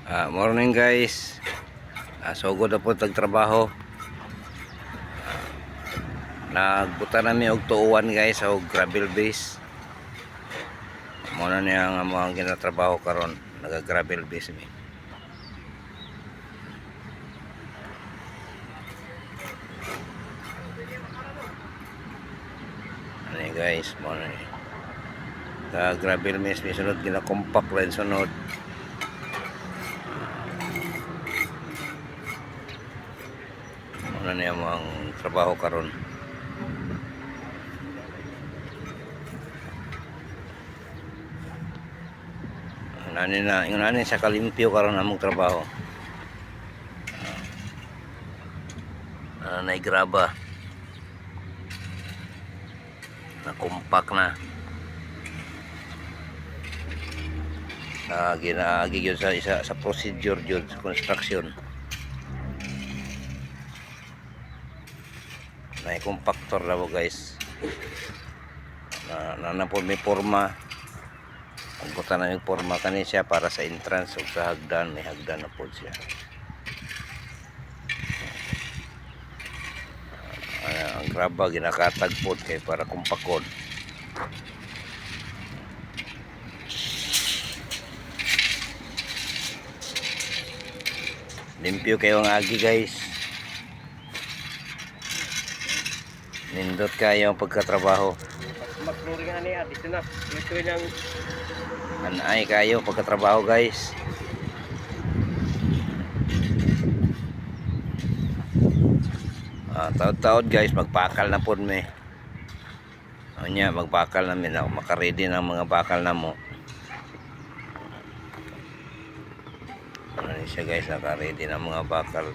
Morning guys. Sugod na po tagtrabaho. Nagbuta nami og tuuan guys og gravel base. Muna niya ang mga ginatrabaho karon, naga gravel base mi. Ani guys, muna ni. Gravel base mi sunod gina compact line sunod. Muna niya ang trabaho karon. Nani sa kalimpyo karon among trabaho. Naigraba. Na compact na. Ginaagi yun sa procedure yun sa construction. Na compactor daw guys. Na po may forma. Pagbuta na yung forma kani siya para sa entrance o sa hagdan, may hagdan na po siya. Ang graba ginakatag po kay para kumpakod. Limpyo kayo ang agi guys. Nindot kayo ang pagkatrabaho. Mag-flooring na niya dito na. Ito lang. Anay kayo pagkatrabaho guys. Taod-taod guys, magpakal na po mi. Anya, magpakal na mi na makaready ng mga bakal na mo. Ano siya guys, naka-ready ng mga bakal.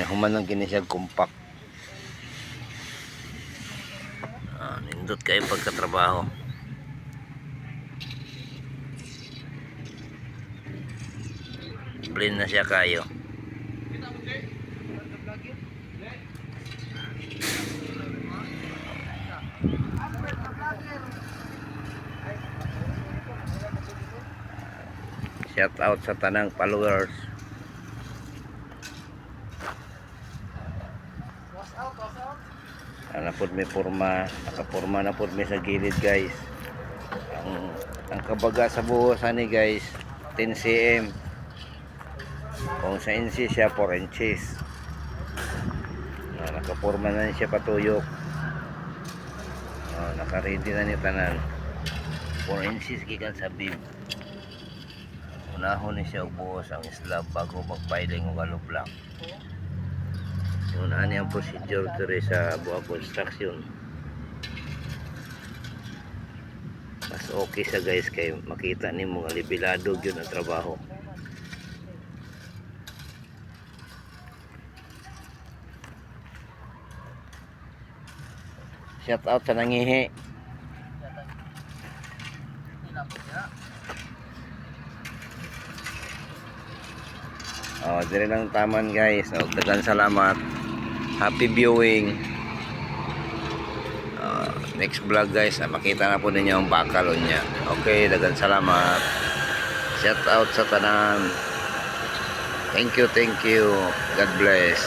Humanang kini siya compact. Nindot kayo pagkatrabaho. Blend na siya kayo. Shout out sa tanang followers. Napod may forma, nakaporma na pod may sa gilid guys. Ang kabaga sa buhos ani guys 10 cm. Kung sa inch siya 4 inches. Nakaporma na siya patuyok. Naka-ready na ni tanan 4 inches gikan sa beam. Unahon ni siya og buhos ang slab bago mag-piling og hollow block. Yun ani ang procedure diri sa buha construction. Mas okay sa guys kay makita nimo nga libilado gyud ang trabaho. Shout out sa nangihi. Dire lang taman guys. Daghang salamat. Happy viewing. Next vlog guys, makita na po ninyo ang bakalon niya. Okay, daghang salamat. Shout out sa tanan. Thank you. God bless.